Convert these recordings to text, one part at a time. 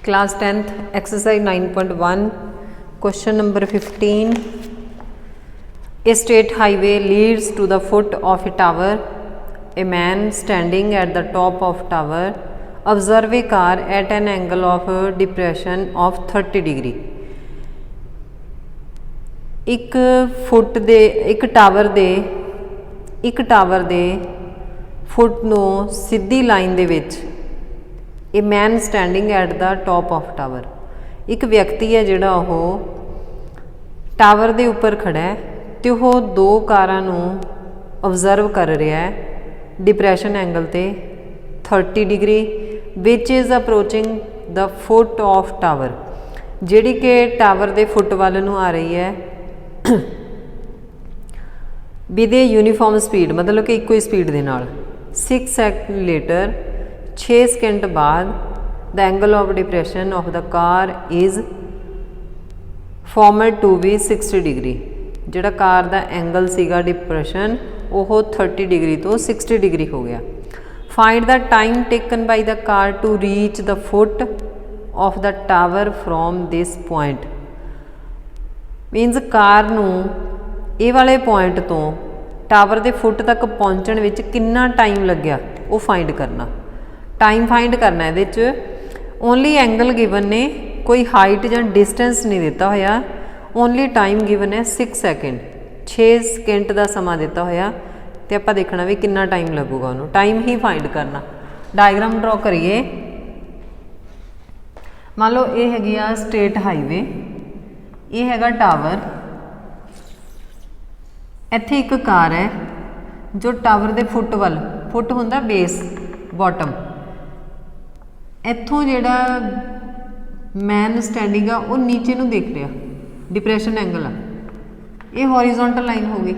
Class 10th exercise 9.1 question number 15. A state highway leads to the foot of a tower. A man standing at the top of tower observe a car at an angle of depression of 30 degree. ਇੱਕ tower ਦੇ ਫੁੱਟ ਨੂੰ ਸਿੱਧੀ line ਦੇ ਵਿੱਚ a man standing at the top of tower, एक व्यक्ति है जिहड़ा वो टावर के उपर खड़ा है तो वह दो कारां नूं ऑब्जर्व कर रहा है डिप्रैशन एंगल ते 30 degree which is approaching the foot of tower, जिहड़ी कि टावर के फुट वाल नूं आ रही है विद यूनीफॉर्म स्पीड, मतलब कि इक्को स्पीड के नाल। 6 सेकंड लेटर 6 सेकंड बाद the angle of depression of the car is formed to be 60 degree, जिहड़ा कार का एंगल सीगा डिप्रैशन वो 30 डिग्री तो 60 डिग्री हो गया। Find the time taken by the car to reach the foot of the tower from this point, means car नूं ये वाले पॉइंट तो टावर के फुट तक पहुँचण विच कितना टाइम लग्या वो फाइंड करना। टाइम फाइंड करना है ओनली एंगल गिवन ने, कोई हाइट या डिस्टेंस नहीं दिता होया, ओनली टाइम गिवन है 6 सेकंड, 6 सेकंड का समा दिता होया तो आप देखना भी कितना टाइम लगूगा, उन्होंने टाइम ही फाइंड करना। डायग्राम ड्रॉ करिए। मान लो ये हैगी आ स्टेट हाईवे, ये हैगा टावर, इत्थे एक कार है जो टावर के फुट वाल, फुट हुंदा बेस बॉटम, इत्थों जिहड़ा मैन स्टैंडिंग आ वो नीचे नूं देख रहा, डिप्रैशन एंगल आ, ये हॉरिजोंटल लाइन हो गई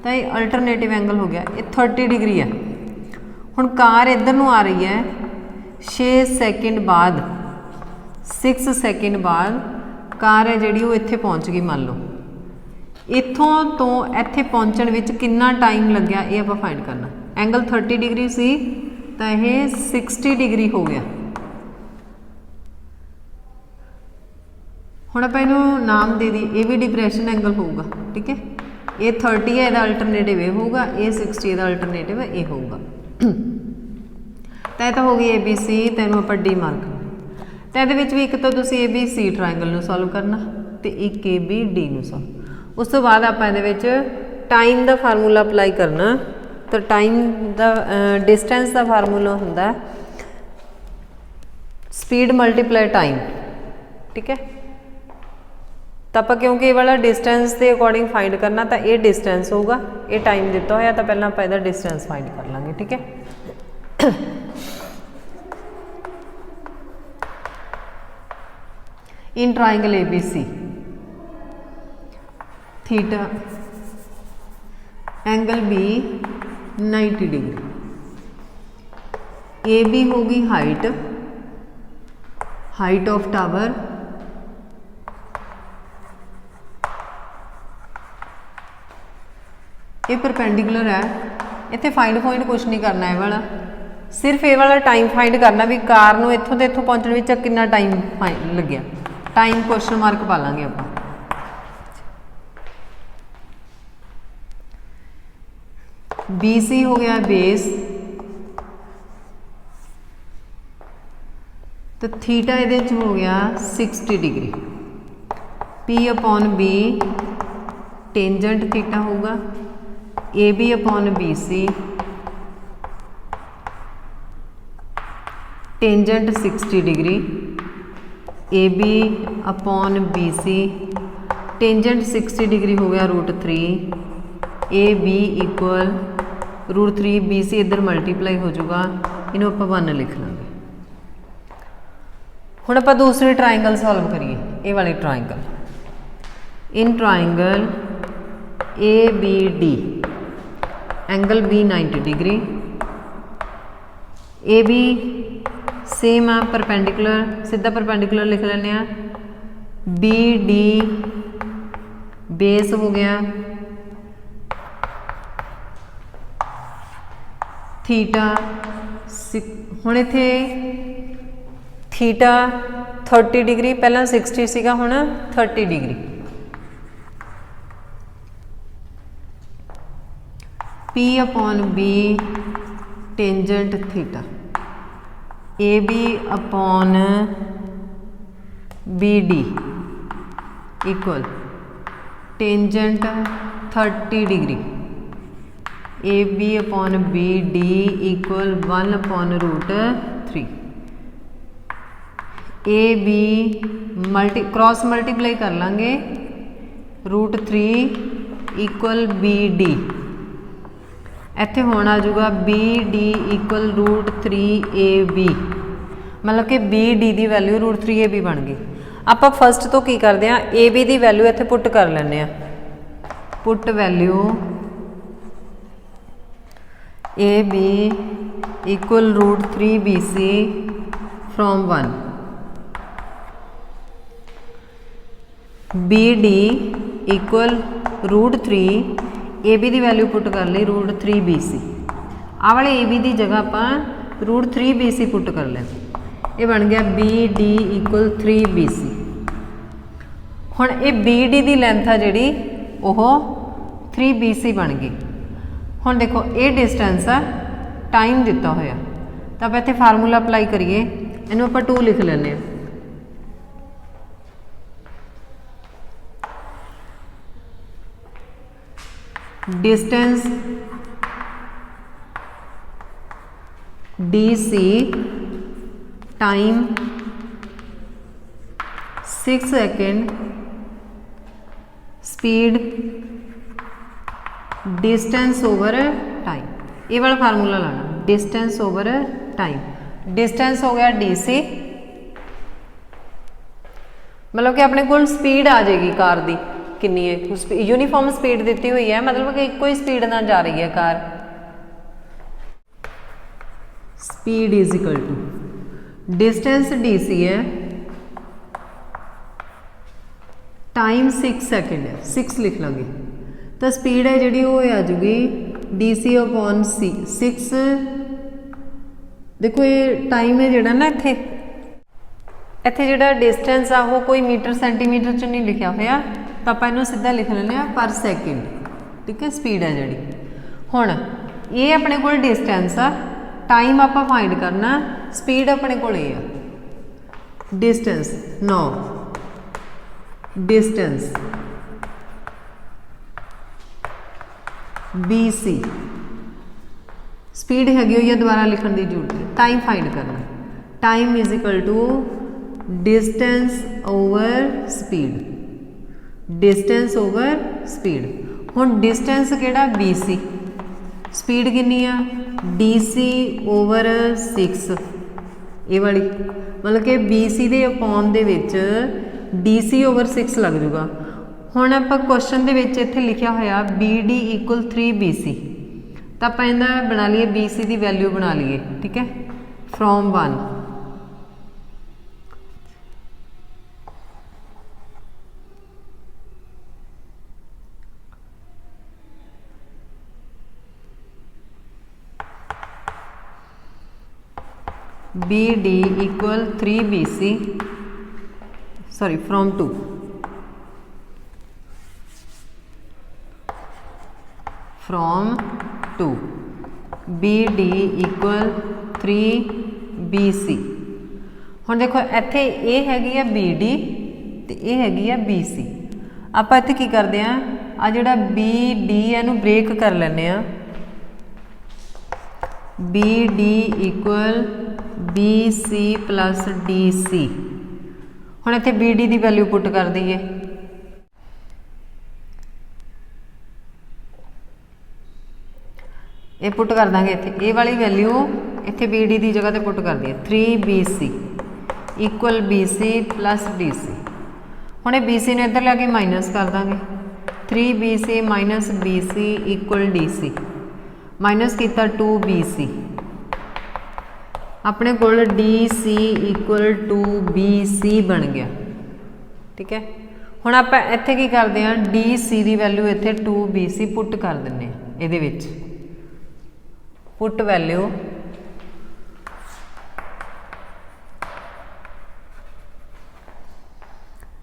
तो ये अल्टरनेटिव एंगल हो गया, ये 30 डिग्री है। हुण कार इधर नूं आ रही है 6 सेकंड बाद, 6 सेकंड बाद कार है जिहड़ी वो इत्थे पहुँच गई। मान लो इत्थों तो इत्थे पहुँचण विच कितना टाइम लग्या ये आपां फाइंड करना। एंगल 30 डिग्री सी तो यह 60 डिग्री हो गया। हुण आपां इहनूं नाम दे दी, ये भी डिप्रैशन एंगल होगा, ठीक है। ये 30 है, इहदा अल्टरनेटिव ये होगा, ये 60 इहदा अल्टरनेटिव ये होगा। तो यह तो हो गई ABC, तो इहनूं आपां D मार्क। तो इहदे विच भी एक तो तुसीं ABC ट्रायंगल नूं सॉल्व करना तो एक ABD नूं सॉल्व। उस तो बाद आपां इहदे विच टाइम का फार्मूला अपलाई करना। तो टाइम का डिस्टेंस का फार्मूला होंदा स्पीड मल्टीप्लाई टाइम, ठीक है। तो आप क्योंकि ये वाला डिस्टेंस के अकॉर्डिंग फाइंड करना, तो ये डिस्टेंस होगा, ये टाइम दिता होया, तो पहला आप इसका डिस्टेंस फाइंड कर लांगे, ठीक है। इन triangle ABC theta angle B 90 degree, AB होगी हाइट, हाइट ऑफ टावर, ये परपेंडिकुलर है। इत्थे फाइंड पॉइंट कुछ नहीं करना है वाला, सिर्फ ये वाला टाइम फाइंड करना भी कार नूं इत्थों ते इत्थों पहुंचण विच कितना टाइम लग्या। टाइम क्वेश्चन मार्क पा लांगे आपां। BC हो गया बेस, तो थीटा ये हो गया 60 डिग्री, P अपॉन B टेंजेंट थीटा होगा, AB upon BC tangent 60 degree, AB upon BC tangent 60 degree हो गया √3, AB इक्वल √3, BC इधर मल्टीप्लाई हो जाऊगा, इन्हों आप 1 लिख लेंगे। हुण आप दूसरे ट्राइंगल सॉल्व करिए, ये वाले triangle. In triangle ABD angle B 90 degree, AB same आ परपेंडिकुलर, सीधा परपेंडिकुलर लिख लेने, BD बेस हो गया, थीटा हुण इत्थे थीटा 30 डिग्री, पहला 60 सीगा, हुण 30 डिग्री। P अपॉन B tangent theta, AB upon BD equal tangent 30 degree, AB upon BD equal 1 upon √3। AB cross multiply कर लांगे, √3 इक्वल BD, इत्थे होना आ जाऊगा BD इक्वल √3AB, मतलब कि BD की वैल्यू √3AB बन गई। आप फस्ट तो की करते हैं, AB की वैल्यू इत्थे पुट कर लें, put value AB equal √3BC from 1, BD equal √3, AB की वैल्यू पुट कर ली √3BC, आ वाले AB की जगह आप √3BC पुट कर लें, ये बन गया BD इक्वल 3BC। हुण ये BD की लेंथ है जी वो 3BC बन गई। हुण देखो ये डिस्टेंस है, टाइम दिता होया, तो आप इत्थे फार्मूला अप्लाई करिए, इनू आप 2 लिख लें। Distance DC time 6 second, speed distance over time, ये वाला फार्मूला लाना, डिस्टेंस ओवर टाइम। डिस्टेंस हो गया DC, मतलब कि अपने को स्पीड आ जाएगी कार की कितनी है, यूनीफॉर्म स्पीड दी हुई है, मतलब कि एक ही स्पीड ना जा रही है car. Speed is equal to distance DC है, टाइम 6 सेकेंड है, 6 लिख लेंगे, तो स्पीड है जी वो आ जाएगी DC अपॉन C 6। देखो ये टाइम है जोड़ा ना, इत्थे जो डिस्टेंस आ वो कोई मीटर सेंटीमीटर च नहीं लिखा होया, तो आप इनू सीधा लिख लें पर सेकेंड, ठीक है, स्पीड है जी। हुण ये अपने को डिस्टेंस आ, टाइम आप फाइंड करना, स्पीड अपने को डिस्टेंस 9, डिस्टेंस BC, स्पीड हैगी हुई है, दोबारा लिखने की जरूरत है, टाइम फाइंड करना, time is equal to distance over speed, distance over speed. हुण डिस्टेंस किहड़ा BC, स्पीड कितनी आ DC ओवर 6, ये वाली, मतलब कि BC के अपॉन दे विच DC ओवर 6 लग जूगा। हुण आपां क्वेश्चन दे विच इत्थे लिखिया होया BD इक्वल 3BC, तो आप इहदा बना लीए BC की वैल्यू बना लीए, ठीक है, from 1। BD equal 3BC, sorry from 2, from 2, BD equal 3BC। हुण देखो इत्थे ये हैगी है BD ते ये हैगी है BC, आपां इत्थे की करदे हैं, आ जिहड़ा BD इहनूं ब्रेक कर लैंदे आ, BD equal BC plus DC। हुण इत्थे BD की वैल्यू पुट कर दईए, ये पुट कर देंगे इत्थे, ये वाली वैल्यू इत्थे BD की जगह पर पुट कर दी 3BC equal BC plus DC। हुण ये BC ने इधर लैके माइनस कर देंगे, 3BC minus BC equal DC, minus किया 2BC, अपने को DC इक्वल 2BC बन गया, ठीक है। हुण आप इत्थे की करते हैं, DC की वैल्यू इत्थे 2BC पुट कर दें, ये put value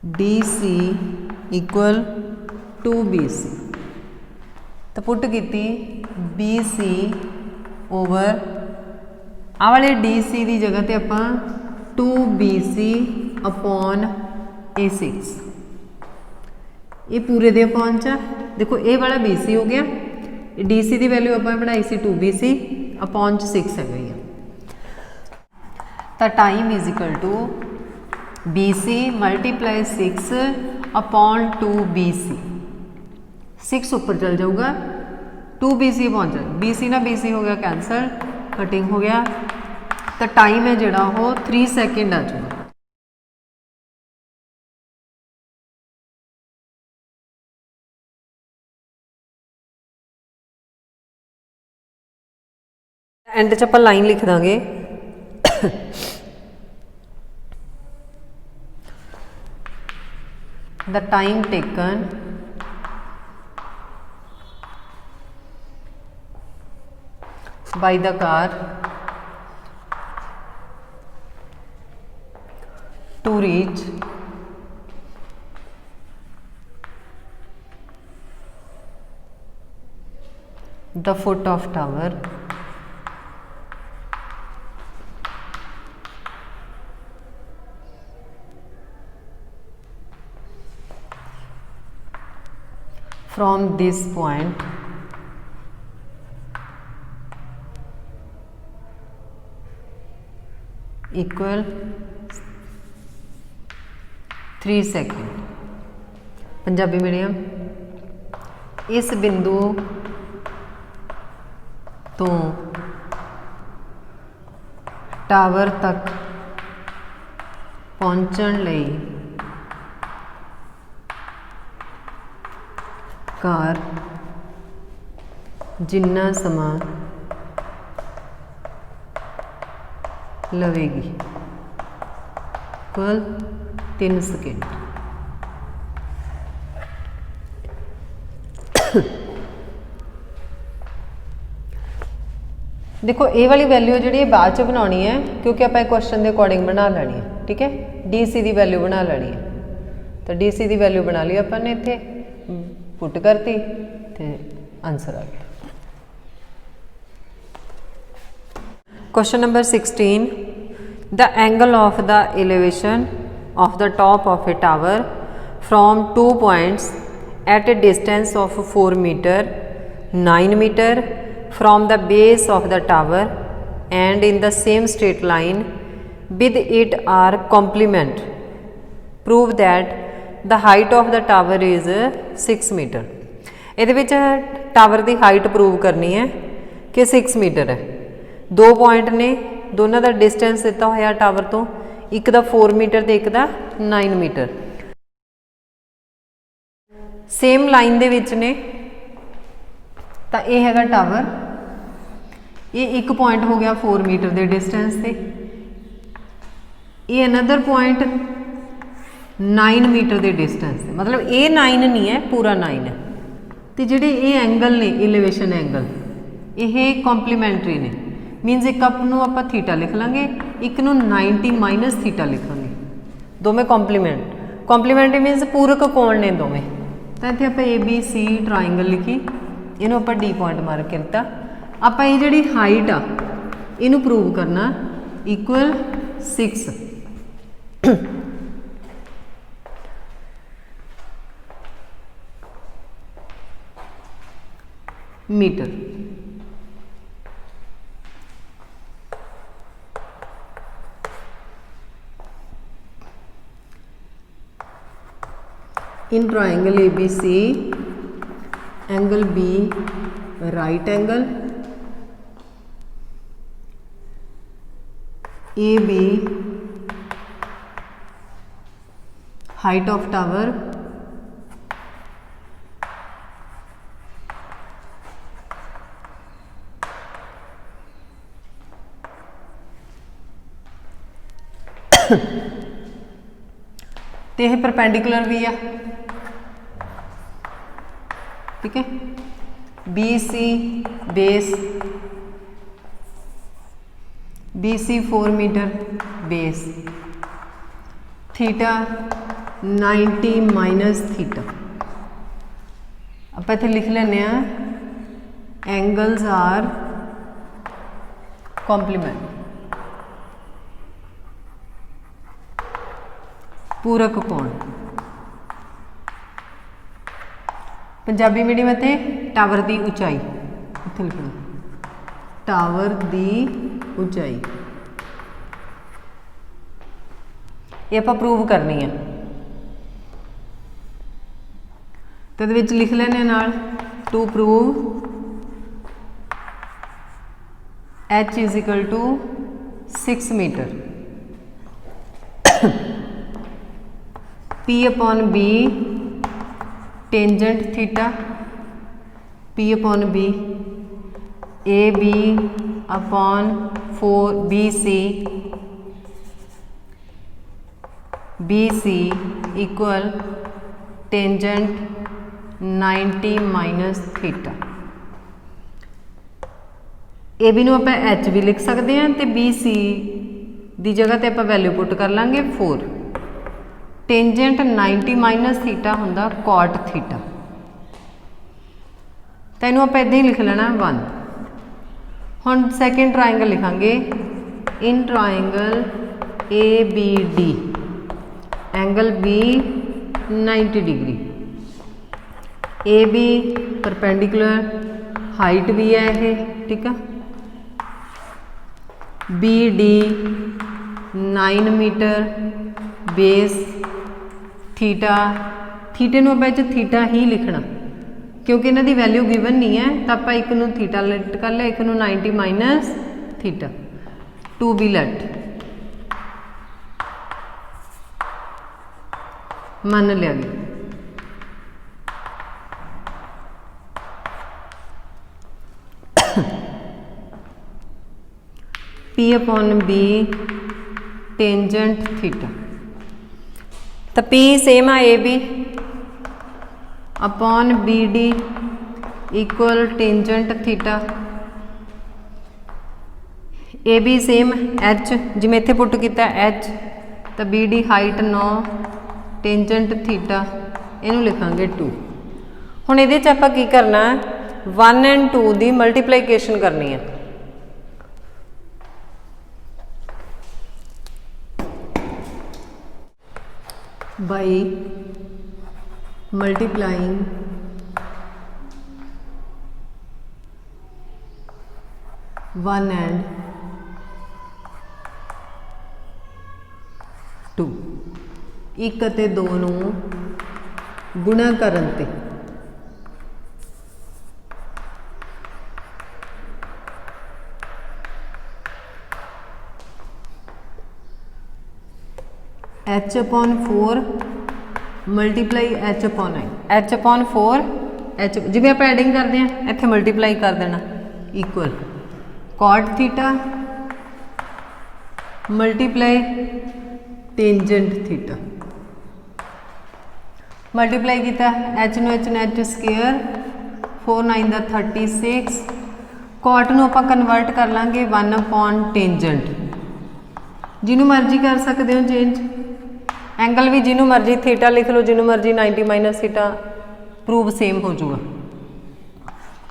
DC equal to BC। तो पुट की BC ओवर आ वाले DC की जगह पर आपां 2BC अपॉन A6, ये पूरे दे अपॉन च देखो ये वाला BC हो गया, DC की वैल्यू आप बनाई सी 2BC अपॉन 6 है गई है। तो time is equal to BC multiply 6 upon 2BC, 6 ऊपर चल जाऊगा 2BC पहुँच जाए, BC ना BC हो गया कैंसल, कटिंग हो गया। तो टाइम है जोड़ा वो 3 सेकेंड आ जाएगा। एंड च आपां लाइन लिख देंगे the time taken by the car to reach the foot of tower from this point equal 3 second. Punjabi medium इस बिंदु तो टावर तक पहुंचण लई कार जिन्ना समा लवेगी कुल 3 सेकेंड। देखो ये वाली वैल्यू जी बाद च बनानी है, क्योंकि आप क्वेश्चन के अकॉर्डिंग बना लेनी है। ठीक है, DC की वैल्यू बना लेनी है। तो DC की वैल्यू बना ली अपन ने, इत्थे पुट करती तो आंसर आ गया। Question number 16, the angle of the elevation of the top of a tower from 2 points at a distance of 4 metre 9 metre from the base of the tower and in the same straight line with it are complement prove that the height of the tower is 6 metre. ये tower की height prove करनी है कि 6 metre है। 2 point ने, दोनों का distance दिता होया टावर तो, एक का 4 मीटर तो एक का 9 मीटर। सेम लाइन दे विच ने, तो यह हैगा टावर, ये एक पॉइंट हो गया 4 मीटर के डिस्टेंस से, ये अनदर पॉइंट 9 मीटर के डिस्टेंस से, मतलब ये 9 नहीं है, पूरा 9 है। तो जिहड़े ये एंगल ने एलिवेशन एंगल, ये कॉम्पलीमेंटरी ने, मीनस एक अपनों आप थीटा लिख लाँगे, एक नू 90 माइनस थीटा लिखांगे, दोवें कॉम्पलीमेंटरी मीनस पूरक कोण ने दोवें। तो इत्थे आप ABC ट्राइंगल लिखी, इनू आप D पॉइंट मार के दिता। आप ये जिहड़ी हाइट आ इनू प्रूव करना equal 6 metre. In triangle ABC angle B right angle, AB height of tower, तो यह परपेंडिकुलर भी है। ठीक है, BC base, BC 4 metre base, theta 90 minus theta. आप इत्थे लिख लेने एंगल्स आर कॉम्प्लीमेंट, पूरक कोण। पंजाबी मीडियम इत्थे टावर की उचाई, इत्थे लिखना टावर की उचाई, ये आप प्रूव करनी है। तो ये लिख लेने नाल to prove H is equal to 6 metre, P अपॉन B टेंजेंट थीटा, P अपॉन B AB upon 4 BC equal tangent 90 minus theta. A B आप एच भी लिख सकते हैं तो बी सी की जगह पर आप वैल्यू पुट कर लेंगे 4। टेंजेंट 90 माइनस थीटा होंदा कॉट थीटा, तो इनू आप इदा ही लिख लेना 1। हुण सैकेंड ट्राइंगल लिखांगे, in triangle A B D angle B 90 degree, A B perpendicular, height भी है ये, ठीक है। B D 9 metre, base theta, थीटे नूं आपां थीटा ही लिखना क्योंकि इन्हां दी वैल्यू गिवन नहीं है, तो आप एक नूं थीटा लेट कर लिया, एक नूं 90 minus theta, to be let मान लिया गया। P अपॉन B टेंजेंट थीटा, तो P सेम है A B upon B D equal tangent theta, A B same H जिमें इत्थे पुट किया एच, तो B D height 9 tangent theta, इनू लिखांगे 2। हुण इहदे च आपां की करना 1 एंड 2 की मल्टीप्लीकेशन करनी है, by multiplying 1 and 2, 1 ਅਤੇ 2 ਨੂੰ ਗੁਣਾ ਕਰਨ ਤੇ H upon 4 multiply H upon 9, H upon 4 H जिवें आप एडिंग करते हैं इत्थे मल्टीप्लाई कर देना equal cot theta multiply tangent theta, multiply किया H नूं H नूं H स्केयर 4 9 दा 36, कॉट नूं आपां कन्वर्ट कर लांगे 1 अपॉन टेंजेंट, जिन्हों मर्जी कर सकते हो चेंज, एंगल भी जिन्हों मर्जी थीटा लिख लो, जिन्हों मर्जी 90 माइनस थीटा, प्रूव सेम हो जाऊगा।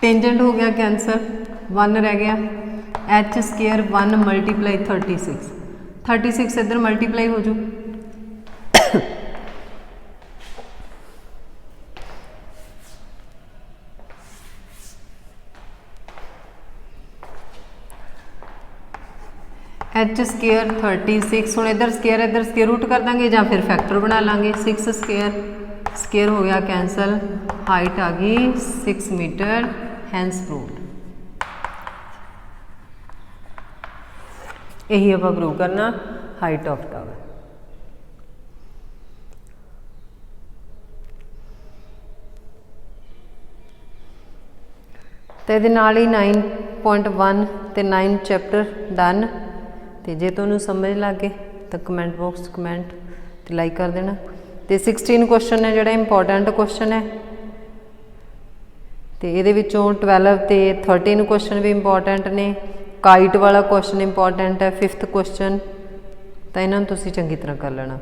टेंजेंट हो गया कैंसर, 1 रह गया, एच स्केयर 1 मल्टीप्लाई 36, 36 इधर मल्टीप्लाई हो जाऊ, एच स्केयर 36, हूँ इधर स्केयर रूट कर देंगे या फिर फैक्टर बना लाँगे, 6 स्केयर हो गया कैंसल, हाइट आ गई 6 मीटर, हैंस प्रूव्ड। यही आप प्रूव करना हाइट ऑफ टावर। तो ये 9.1 तो 9 चैप्टर डन। तो जे तुहानूं समझ लग गए तो कमेंट बॉक्स कमेंट तो लाइक कर देना। तो 16 क्वेश्चन है जोड़ा इंपॉर्टेंट क्वेश्चन है, तो ये 12 तो 13 क्वेश्चन भी इंपॉर्टेंट ने, काइट वाला क्वेश्चन इंपॉर्टेंट है, 5th क्वेश्चन, तो इन्होंने तुसीं चंगी तरह कर लेना।